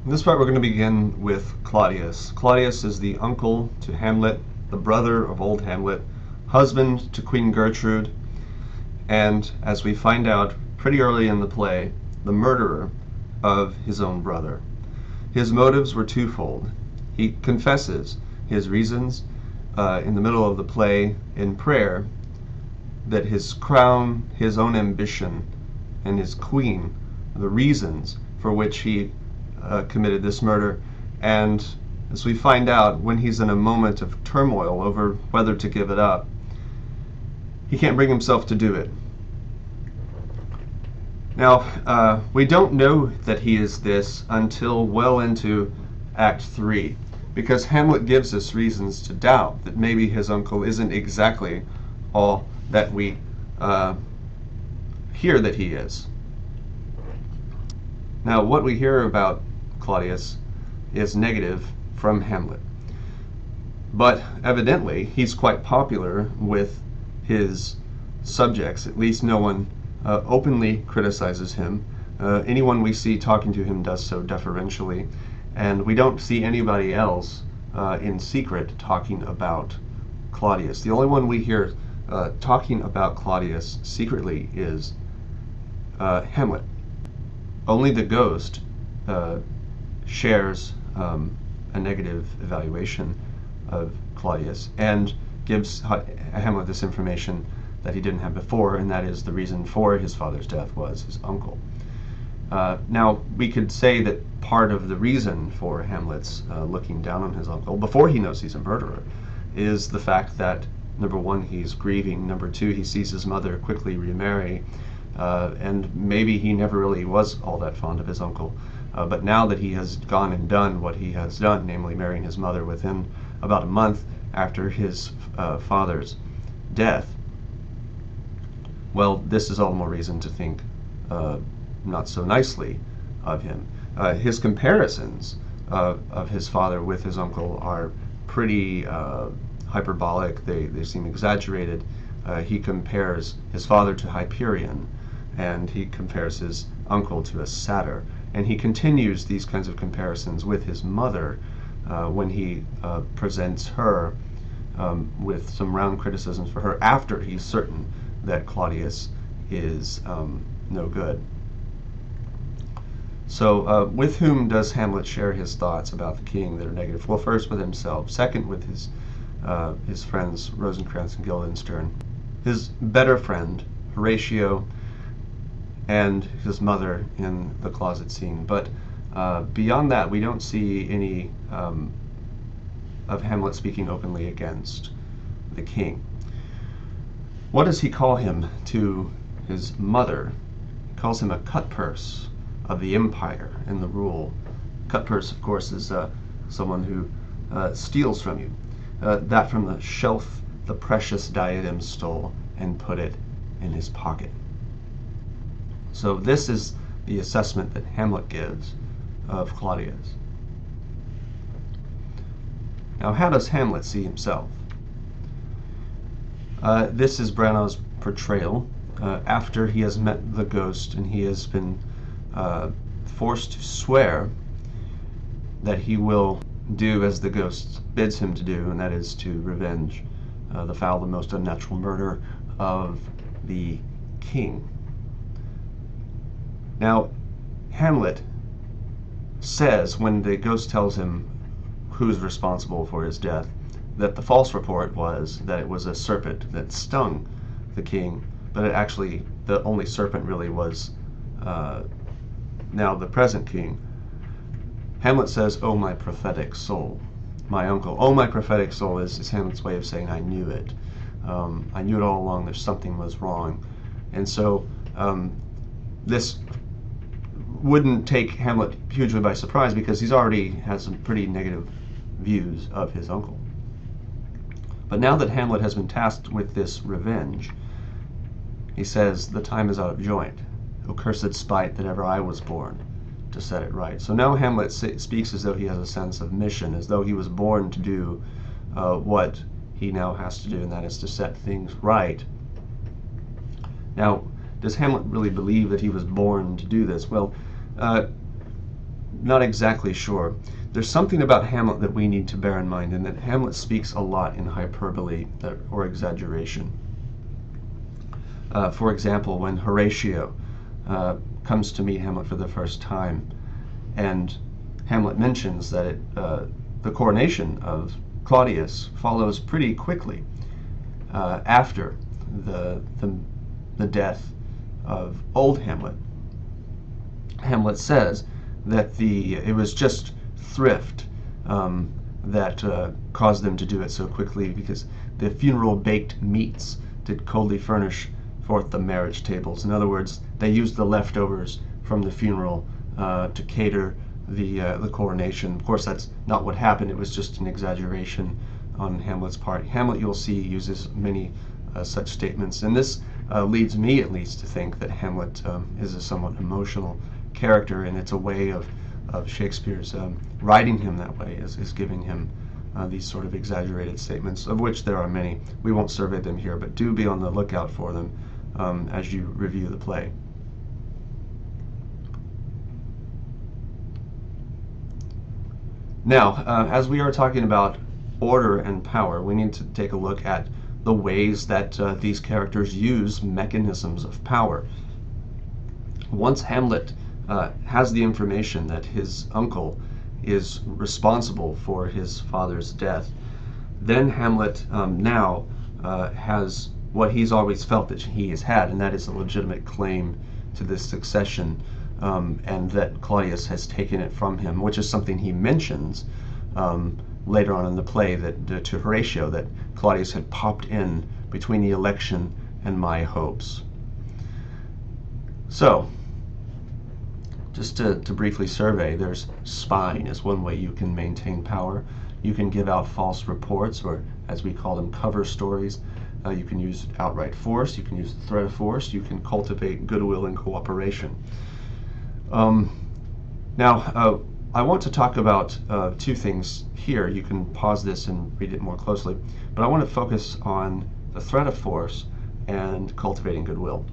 In this part, we're going to begin with Claudius. Claudius is the uncle to Hamlet, the brother of old Hamlet, husband to Queen Gertrude, and, as we find out pretty early in the play, the murderer of his own brother. His motives were twofold. He confesses his reasons in the middle of the play in prayer that his crown, his own ambition, and his queen are the reasons for which he committed this murder. And as we find out, when he's in a moment of turmoil over whether to give it up, he can't bring himself to do it. Now, we don't know that he is this until well into Act 3, because Hamlet gives us reasons to doubt that maybe his uncle isn't exactly all that we hear that he is. Now, what we hear about Claudius is negative from Hamlet. But evidently, he's quite popular with his subjects. At least no one openly criticizes him. Anyone we see talking to him does so deferentially. And we don't see anybody else in secret talking about Claudius. The only one we hear talking about Claudius secretly is Hamlet. Only the ghost shares a negative evaluation of Claudius and gives Hamlet this information that he didn't have before, and that is the reason for his father's death was his uncle. Now, we could say that part of the reason for Hamlet's looking down on his uncle, before he knows he's a murderer, is the fact that, number one, he's grieving, number two, he sees his mother quickly remarry, and maybe he never really was all that fond of his uncle. But now that he has gone and done what he has done, namely marrying his mother within about a month after his father's death, well, this is all the more reason to think not so nicely of him. His comparisons of his father with his uncle are pretty hyperbolic. They seem exaggerated. He compares his father to Hyperion, and he compares his uncle to a satyr. And he continues these kinds of comparisons with his mother when he presents her with some round criticisms for her after he's certain that Claudius is no good. So with whom does Hamlet share his thoughts about the king that are negative? Well, first with himself, second with his friends Rosencrantz and Guildenstern, his better friend Horatio, and his mother in the closet scene. But beyond that, we don't see any of Hamlet speaking openly against the king. What does he call him to his mother? He calls him a cutpurse of the empire and the rule. Cutpurse, of course, is someone who steals from you. That from the shelf the precious diadem stole and put it in his pocket. So this is the assessment that Hamlet gives of Claudius. Now, how does Hamlet see himself? This is Brano's portrayal after he has met the ghost and he has been forced to swear that he will do as the ghost bids him to do, and that is to revenge the foul and most unnatural murder of the king. Now, Hamlet says, when the ghost tells him who's responsible for his death, that the false report was that it was a serpent that stung the king, but it actually, the only serpent really was now the present king. Hamlet says, "Oh, my prophetic soul," my uncle. "Oh, my prophetic soul" is Hamlet's way of saying, I knew it. I knew it all along, there's something was wrong. And so this wouldn't take Hamlet hugely by surprise, because he's already has some pretty negative views of his uncle. But now that Hamlet has been tasked with this revenge, he says, "The time is out of joint. O cursed spite that ever I was born to set it right." So now Hamlet speaks as though he has a sense of mission, as though he was born to do what he now has to do, and that is to set things right. Now, does Hamlet really believe that he was born to do this? Well, not exactly sure. There's something about Hamlet that we need to bear in mind, and that Hamlet speaks a lot in hyperbole or exaggeration. For example, when Horatio comes to meet Hamlet for the first time, and Hamlet mentions that the coronation of Claudius follows pretty quickly after the death of old Hamlet. Hamlet says that it was just thrift that caused them to do it so quickly, because the funeral baked meats did coldly furnish forth the marriage tables. In other words, they used the leftovers from the funeral to cater the coronation. Of course, that's not what happened. It was just an exaggeration on Hamlet's part. Hamlet, you'll see, uses many such statements, and this leads me, at least, to think that Hamlet is a somewhat emotional character, and it's a way of Shakespeare's writing him that way, is giving him these sort of exaggerated statements, of which there are many. We won't survey them here, but do be on the lookout for them as you review the play. Now, as we are talking about order and power, we need to take a look at the ways that these characters use mechanisms of power. Once Hamlet has the information that his uncle is responsible for his father's death, then Hamlet now has what he's always felt that he has had, and that is a legitimate claim to this succession, and that Claudius has taken it from him, which is something he mentions later on in the play, that to Horatio, that Claudius had popped in between the election and my hopes. So, just to briefly survey, there's spying is one way you can maintain power. You can give out false reports, or as we call them, cover stories. You can use outright force. You can use the threat of force. You can cultivate goodwill and cooperation. Now, I want to talk about two things here. You can pause this and read it more closely, but I want to focus on the threat of force and cultivating goodwill.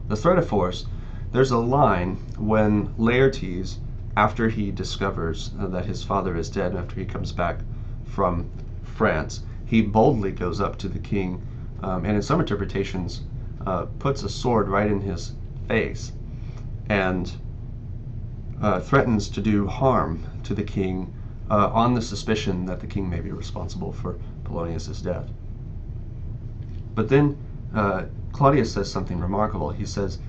The threat of force, there's a line when Laertes, after he discovers that his father is dead, after he comes back from France, he boldly goes up to the king, and in some interpretations puts a sword right in his face, and threatens to do harm to the king on the suspicion that the king may be responsible for Polonius's death. But then Claudius says something remarkable. He says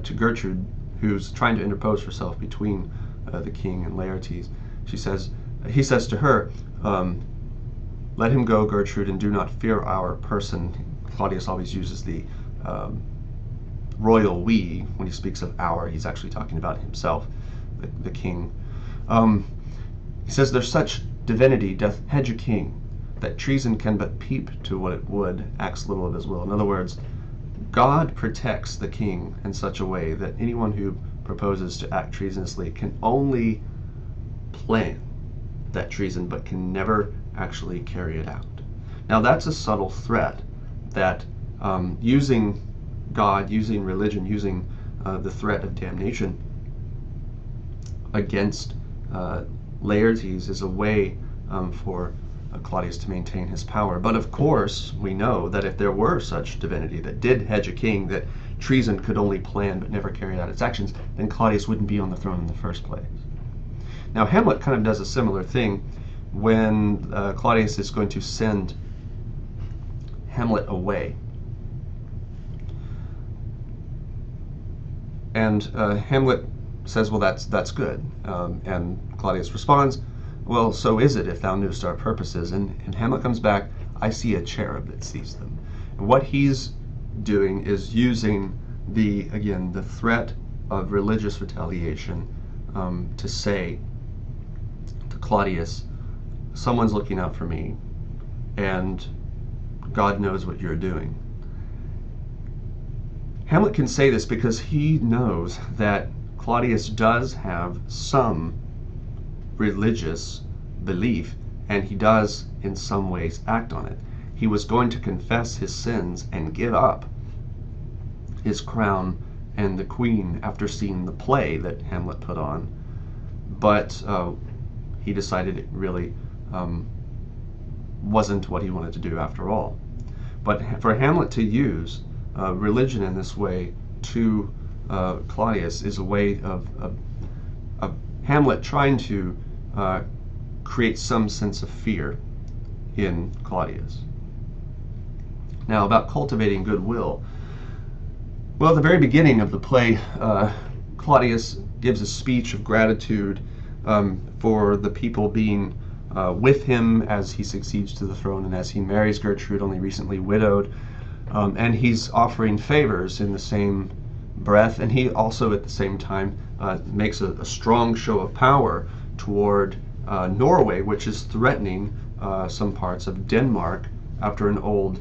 to Gertrude, who's trying to interpose herself between the king and Laertes, he says to her, "Let him go, Gertrude, and do not fear our person." Claudius always uses the royal we. When he speaks of our, he's actually talking about himself, the king. He says, "There's such divinity doth hedge a king, that treason can but peep to what it would, acts little of his will." In other words, God protects the king in such a way that anyone who proposes to act treasonously can only plan that treason, but can never actually carry it out. Now, that's a subtle threat that using God, using religion, using the threat of damnation against Laertes is a way for Claudius to maintain his power. But of course, we know that if there were such divinity that did hedge a king, that treason could only plan but never carry out its actions, then Claudius wouldn't be on the throne in the first place. Now, Hamlet kind of does a similar thing when Claudius is going to send Hamlet away. And Hamlet says, "Well, that's good." And Claudius responds, "Well, so is it, if thou knewest our purposes." And Hamlet comes back, "I see a cherub that sees them." And what he's doing is using the threat of religious retaliation to say to Claudius, "Someone's looking out for me, and God knows what you're doing." Hamlet can say this because he knows that Claudius does have some religious belief, and he does in some ways act on it. He was going to confess his sins and give up his crown and the queen after seeing the play that Hamlet put on, but he decided it really wasn't what he wanted to do after all. But for Hamlet to use religion in this way to Claudius is a way of Hamlet trying to create some sense of fear in Claudius. Now, about cultivating goodwill. Well, at the very beginning of the play, Claudius gives a speech of gratitude for the people being with him as he succeeds to the throne and as he marries Gertrude, only recently widowed. And he's offering favors in the same breath, and he also at the same time makes a strong show of power toward Norway, which is threatening some parts of Denmark after an old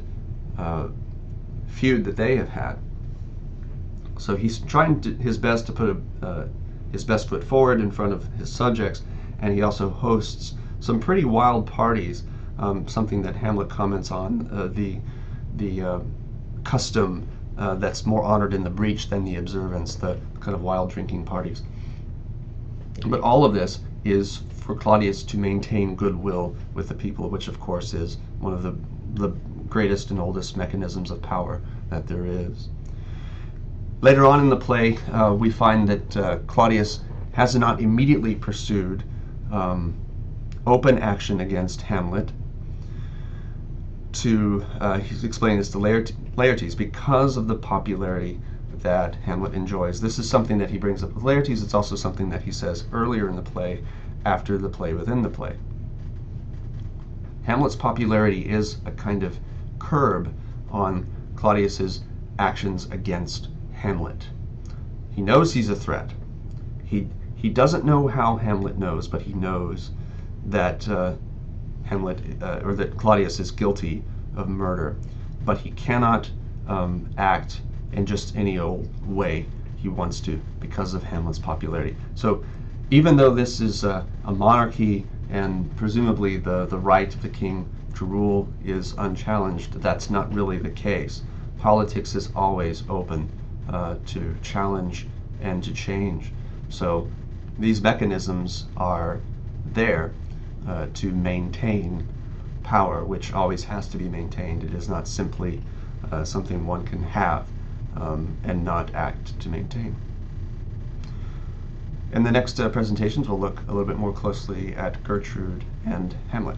feud that they have had. So he's trying his best to put his best foot forward in front of his subjects, and he also hosts some pretty wild parties, something that Hamlet comments on, the custom that's more honored in the breach than the observance, the kind of wild drinking parties. But all of this is for Claudius to maintain goodwill with the people, which of course is one of the greatest and oldest mechanisms of power that there is. Later on in the play, we find that Claudius has not immediately pursued open action against Hamlet. He's explaining this to Laertes because of the popularity that Hamlet enjoys. This is something that he brings up with Laertes. It's also something that he says earlier in the play, after the play within the play. Hamlet's popularity is a kind of curb on Claudius's actions against Hamlet. He knows he's a threat. He doesn't know how Hamlet knows, but he knows that that Claudius is guilty of murder, but he cannot act in just any old way he wants to because of Hamlet's popularity. So even though this is a monarchy and presumably the right of the king to rule is unchallenged, that's not really the case. Politics is always open to challenge and to change. So these mechanisms are there to maintain power, which always has to be maintained. It is not simply something one can have and not act to maintain. In the next presentations, we'll look a little bit more closely at Gertrude and Hamlet.